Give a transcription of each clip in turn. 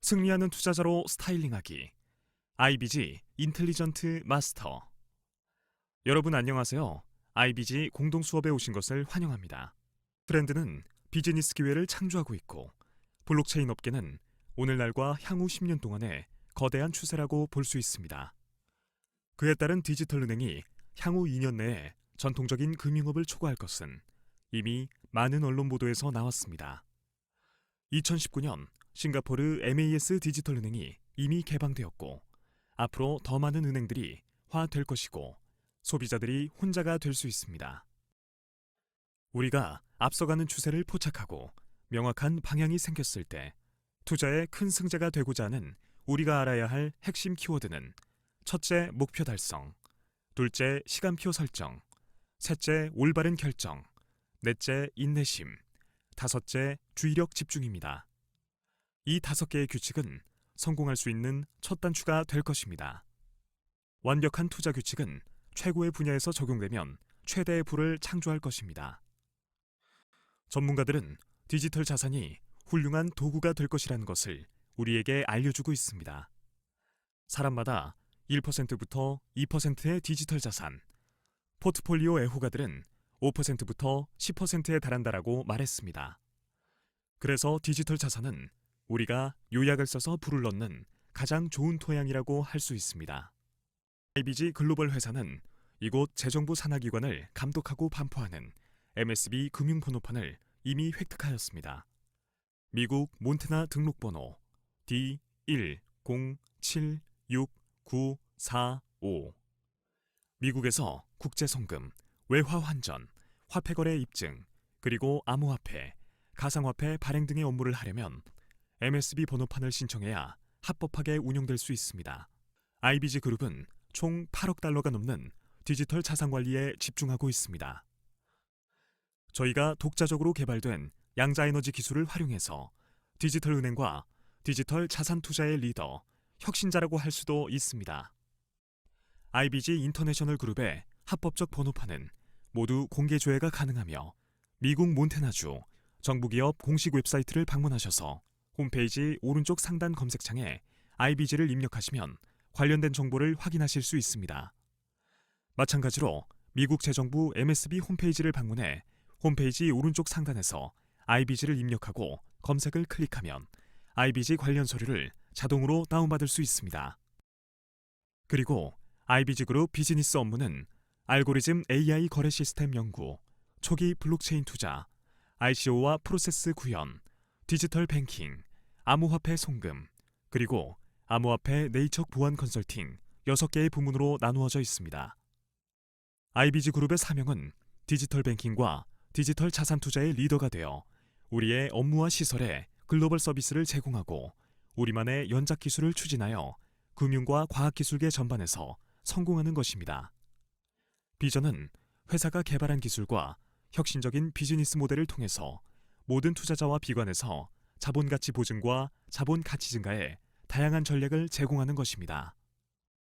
승리하는 투자자로 스타일링하기. IBG 인텔리전트 마스터. 여러분 안녕하세요. IBG 공동 수업에 오신 것을 환영합니다. 트렌드는 비즈니스 기회를 창조하고 있고 블록체인 업계는 오늘날과 향후 10년 동안의 거대한 추세라고 볼 수 있습니다. 그에 따른 디지털 은행이 향후 2년 내에 전통적인 금융업을 초과할 것은 이미 많은 언론 보도에서 나왔습니다. 2019년 싱가포르 MAS 디지털 은행이 이미 개방되었고 앞으로 더 많은 은행들이 화될 것이고 소비자들이 혼자가 될 수 있습니다. 우리가 앞서가는 추세를 포착하고 명확한 방향이 생겼을 때 투자의 큰 승자가 되고자 하는 우리가 알아야 할 핵심 키워드는 첫째, 목표 달성, 둘째, 시간표 설정, 셋째, 올바른 결정, 넷째, 인내심, 다섯째, 주의력 집중입니다. 이 5개의 규칙은 성공할 수 있는 첫 단추가 될 것입니다. 완벽한 투자 규칙은 최고의 분야에서 적용되면 최대의 부를 창조할 것입니다. 전문가들은 디지털 자산이 훌륭한 도구가 될 것이라는 것을 우리에게 알려주고 있습니다. 사람마다 1%부터 2%의 디지털 자산, 포트폴리오 애호가들은 5%부터 10%에 달한다라고 말했습니다. 그래서 디지털 자산은 우리가 요약을 써서 불을 넣는 가장 좋은 토양이라고 할 수 있습니다. IBG 글로벌 회사는 이곳 재정부 산하기관을 감독하고 반포하는 MSB 금융번호판을 이미 획득하였습니다. 미국 몬태나 등록번호 D10769945. 미국에서 국제송금, 외화환전, 화폐거래 입증, 그리고 암호화폐, 가상화폐 발행 등의 업무를 하려면 MSB 번호판을 신청해야 합법하게 운영될 수 있습니다. IBG 그룹은 총 8억 달러가 넘는 디지털 자산 관리에 집중하고 있습니다. 저희가 독자적으로 개발된 양자에너지 기술을 활용해서 디지털 은행과 디지털 자산 투자의 리더, 혁신자라고 할 수도 있습니다. IBG 인터내셔널 그룹의 합법적 번호판은 모두 공개 조회가 가능하며 미국 몬태나주 정부기업 공식 웹사이트를 방문하셔서 홈페이지 오른쪽 상단 검색창에 IBG를 입력하시면 관련된 정보를 확인하실 수 있습니다. 마찬가지로 미국 재정부 MSB 홈페이지를 방문해 홈페이지 오른쪽 상단에서 IBG를 입력하고 검색을 클릭하면 IBG 관련 서류를 자동으로 다운받을 수 있습니다. 그리고 IBG 그룹 비즈니스 업무는 알고리즘 AI 거래 시스템 연구, 초기 블록체인 투자, ICO와 프로세스 구현, 디지털 뱅킹, 암호화폐 송금, 그리고 암호화폐 내이적 보안 컨설팅 6개의 부문으로 나누어져 있습니다. IBG 그룹의 사명은 디지털 뱅킹과 디지털 자산 투자의 리더가 되어 우리의 업무와 시설에 글로벌 서비스를 제공하고 우리만의 연작 기술을 추진하여 금융과 과학기술계 전반에서 성공하는 것입니다. 비전은 회사가 개발한 기술과 혁신적인 비즈니스 모델을 통해서 모든 투자자와 기관에서 자본가치 보증과 자본가치 증가에 다양한 전략을 제공하는 것입니다.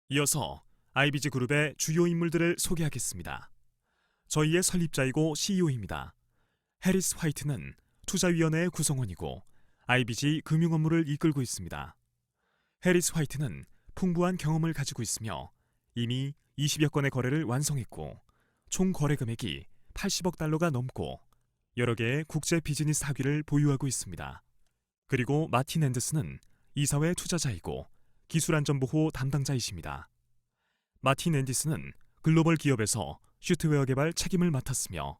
이어서 IBG 그룹의 주요 인물들을 소개하겠습니다. 저희의 설립자이고 CEO입니다. 해리스 화이트는 투자위원회의 구성원이고 IBG 금융 업무를 이끌고 있습니다. 해리스 화이트는 풍부한 경험을 가지고 있으며 이미 20여 건의 거래를 완성했고 총 거래 금액이 80억 달러가 넘고 여러 개의 국제 비즈니스 학위를 보유하고 있습니다. 그리고 마틴 앤더슨은 이사회 투자자이고 기술안전보호 담당자이십니다. 마틴 앤더슨은 글로벌 기업에서 슈트웨어 개발 책임을 맡았으며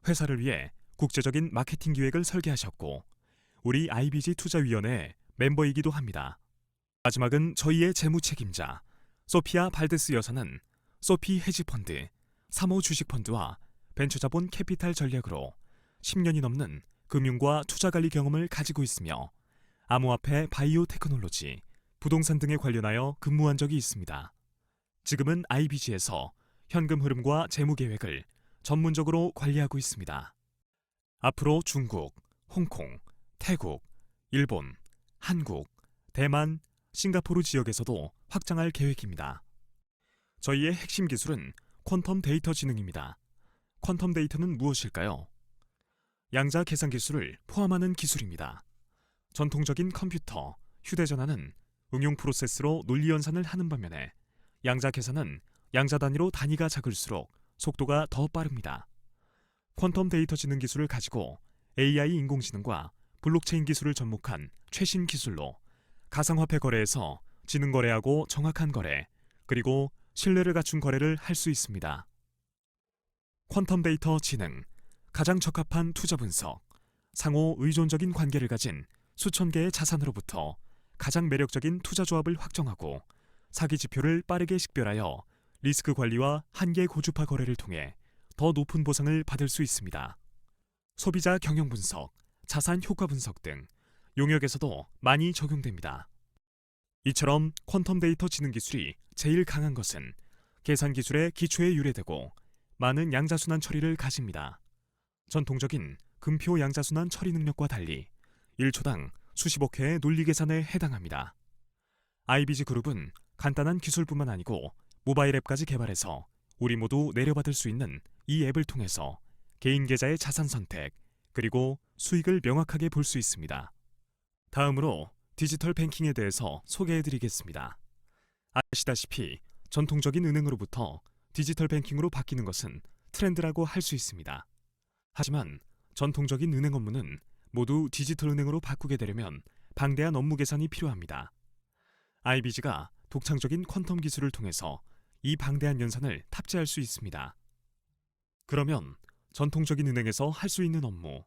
회사를 위해 국제적인 마케팅 기획을 설계하셨고 우리 IBG 투자위원회 멤버이기도 합니다. 마지막은 저희의 재무 책임자 소피아 발데스 여사는 소피 헤지펀드, 3호 주식펀드와 벤처자본 캐피탈 전략으로 10년이 넘는 금융과 투자관리 경험을 가지고 있으며 암호화폐 바이오 테크놀로지, 부동산 등에 관련하여 근무한 적이 있습니다. 지금은 IBG에서 현금 흐름과 재무 계획을 전문적으로 관리하고 있습니다. 앞으로 중국, 홍콩, 태국, 일본, 한국, 대만, 싱가포르 지역에서도 확장할 계획입니다. 저희의 핵심 기술은 퀀텀 데이터 지능입니다. 퀀텀 데이터는 무엇일까요? 양자 계산 기술을 포함하는 기술입니다. 전통적인 컴퓨터, 휴대전화는 응용 프로세스로 논리 연산을 하는 반면에 양자 계산은 양자 단위로 단위가 작을수록 속도가 더 빠릅니다. 퀀텀 데이터 지능 기술을 가지고 AI 인공지능과 블록체인 기술을 접목한 최신 기술로 가상화폐 거래에서 지능 거래하고 정확한 거래, 그리고 신뢰를 갖춘 거래를 할 수 있습니다. 퀀텀 데이터 지능, 가장 적합한 투자 분석, 상호 의존적인 관계를 가진 수천 개의 자산으로부터 가장 매력적인 투자 조합을 확정하고 사기 지표를 빠르게 식별하여 리스크 관리와 한계 고주파 거래를 통해 더 높은 보상을 받을 수 있습니다. 소비자 경영 분석, 자산 효과 분석 등 용역에서도 많이 적용됩니다. 이처럼 퀀텀 데이터 지능 기술이 제일 강한 것은 계산 기술의 기초에 유래되고 많은 양자순환 처리를 가집니다. 전통적인 금표 양자순환 처리 능력과 달리 1초당 수십억 회의 논리 계산에 해당합니다. IBG 그룹은 간단한 기술뿐만 아니고 모바일 앱까지 개발해서 우리 모두 내려받을 수 있는 이 앱을 통해서 개인 계좌의 자산 선택, 그리고 수익을 명확하게 볼 수 있습니다. 다음으로 디지털 뱅킹에 대해서 소개해드리겠습니다. 아시다시피 전통적인 은행으로부터 디지털 뱅킹으로 바뀌는 것은 트렌드라고 할 수 있습니다. 하지만 전통적인 은행 업무는 모두 디지털 은행으로 바꾸게 되려면 방대한 업무 계산이 필요합니다. IBG가 독창적인 퀀텀 기술을 통해서 이 방대한 연산을 탑재할 수 있습니다. 그러면 전통적인 은행에서 할 수 있는 업무,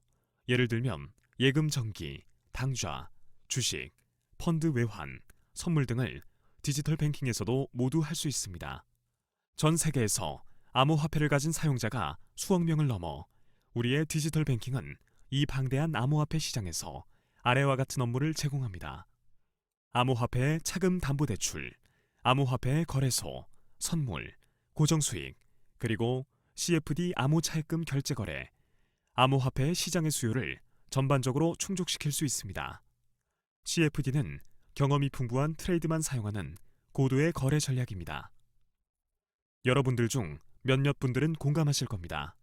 예를 들면 예금 정기, 당좌, 주식, 펀드 외환, 선물 등을 디지털 뱅킹에서도 모두 할 수 있습니다. 전 세계에서 암호화폐를 가진 사용자가 수억 명을 넘어 우리의 디지털 뱅킹은 이 방대한 암호화폐 시장에서 아래와 같은 업무를 제공합니다. 암호화폐의 차금 담보대출, 암호화폐의 거래소, 선물, 고정수익, 그리고 CFD 암호차입금 결제거래, 암호화폐의 시장의 수요를 전반적으로 충족시킬 수 있습니다. CFD는 경험이 풍부한 트레이드만 사용하는 고도의 거래 전략입니다. 여러분들 중 몇몇 분들은 공감하실 겁니다.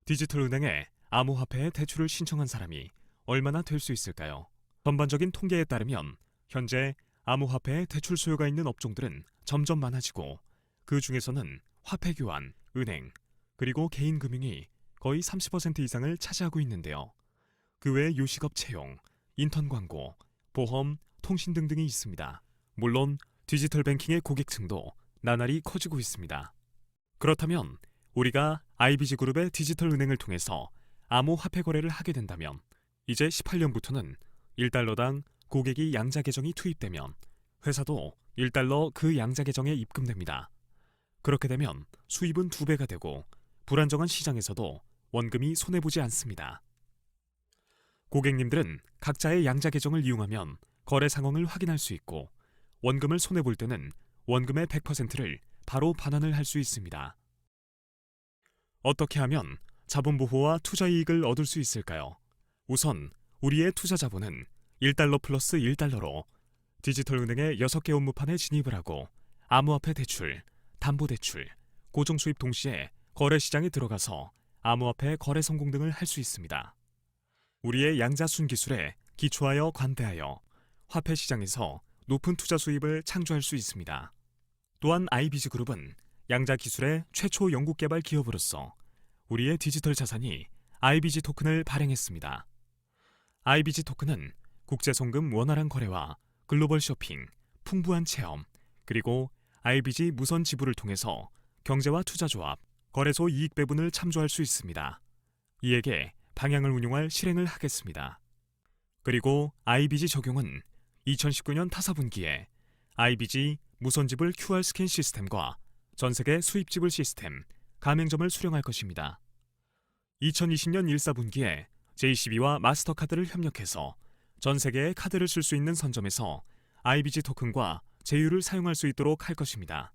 디지털 은행에 암호화폐의 대출을 신청한 사람이 얼마나 될 수 있을까요? 전반적인 통계에 따르면 현재 암호화폐의 대출 수요가 있는 업종들은 점점 많아지고 그 중에서는 화폐 교환, 은행, 그리고 개인 금융이 거의 30% 이상을 차지하고 있는데요. 그 외에 요식업 채용, 인턴 광고, 보험, 통신 등등이 있습니다. 물론 디지털 뱅킹의 고객층도 나날이 커지고 있습니다. 그렇다면 우리가 IBG 그룹의 디지털 은행을 통해서 암호화폐 거래를 하게 된다면 이제 18년부터는 1달러당 고객이 양자 계정이 투입되면 회사도 1달러 그 양자 계정에 입금됩니다. 그렇게 되면 수입은 2배가 되고 불안정한 시장에서도 원금이 손해보지 않습니다. 고객님들은 각자의 양자 계정을 이용하면 거래 상황을 확인할 수 있고 원금을 손해볼 때는 원금의 100%를 바로 반환을 할 수 있습니다. 어떻게 하면 자본 보호와 투자 이익을 얻을 수 있을까요? 우선 우리의 투자 자본은 1달러 플러스 1달러로 디지털 은행의 6개 업무판에 진입을 하고 암호화폐 대출, 담보대출, 고정수입 동시에 거래시장에 들어가서 암호화폐 거래 성공 등을 할 수 있습니다. 우리의 양자순 기술에 기초하여 관대하여 화폐 시장에서 높은 투자 수입을 창조할 수 있습니다. 또한 IBG 그룹은 양자 기술의 최초 연구 개발 기업으로서 우리의 디지털 자산이 IBG 토큰을 발행했습니다. IBG 토큰은 국제 송금 원활한 거래와 글로벌 쇼핑, 풍부한 체험, 그리고 IBG 무선 지불을 통해서 경제와 투자 조합, 거래소 이익 배분을 참조할 수 있습니다. 이에게 방향을 운용할 실행을 하겠습니다. 그리고 IBG 적용은 2019년 타사분기에 IBG 무선 지불 QR 스캔 시스템과 전세계 수입 지불 시스템, 가맹점을 수령할 것입니다. 2020년 1사분기에 JCB와 마스터카드를 협력해서 전 세계의 카드를 쓸 수 있는 선점에서 IBG 토큰과 제휴를 사용할 수 있도록 할 것입니다.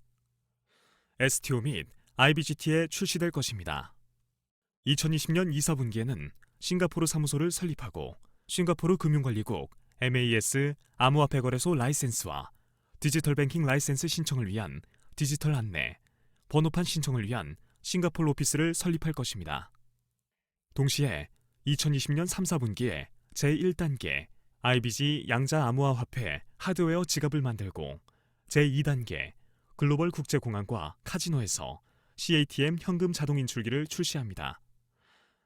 STO 및 IBGT에 출시될 것입니다. 2020년 2사분기에는 싱가포르 사무소를 설립하고 싱가포르 금융관리국 MAS 암호화폐 거래소 라이센스와 디지털 뱅킹 라이센스 신청을 위한 디지털 안내, 번호판 신청을 위한 싱가포르 오피스를 설립할 것입니다. 동시에 2020년 3, 4분기에 제1단계 IBG 양자 암호화 화폐 하드웨어 지갑을 만들고 제2단계 글로벌 국제공항과 카지노에서 CATM 현금 자동 인출기를 출시합니다.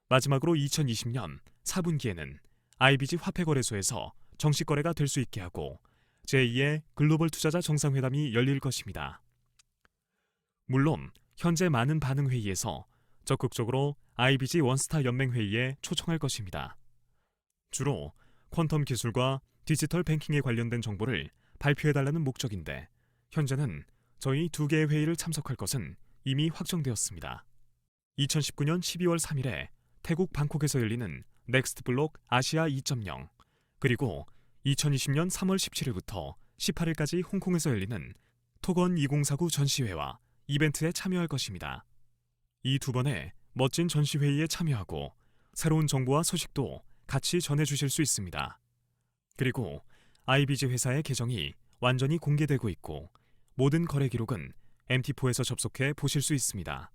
마지막으로 2020년 4분기에는 IBG 화폐거래소에서 정식 거래가 될 수 있게 하고 제2의 글로벌 투자자 정상회담이 열릴 것입니다. 물론 현재 많은 반응 회의에서 적극적으로 IBG 원스타 연맹 회의에 초청할 것입니다. 주로 퀀텀 기술과 디지털 뱅킹에 관련된 정보를 발표해달라는 목적인데 현재는 저희 2개의 회의를 참석할 것은 이미 확정되었습니다. 2019년 12월 3일에 태국 방콕에서 열리는 넥스트블록 아시아 2.0 그리고 2020년 3월 17일부터 18일까지 홍콩에서 열리는 톡원 2049 전시회와 이벤트에 참여할 것입니다. 이 두 번의 멋진 전시회의에 참여하고 새로운 정보와 소식도 같이 전해주실 수 있습니다. 그리고 IBG 회사의 계정이 완전히 공개되고 있고 모든 거래 기록은 MT4에서 접속해 보실 수 있습니다.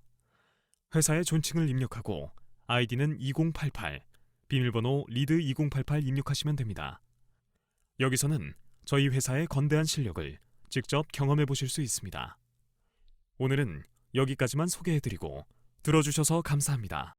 회사의 존칭을 입력하고 아이디는 2088, 비밀번호 리드2088 입력하시면 됩니다. 여기서는 저희 회사의 건대한 실력을 직접 경험해 보실 수 있습니다. 오늘은 여기까지만 소개해드리고 들어주셔서 감사합니다.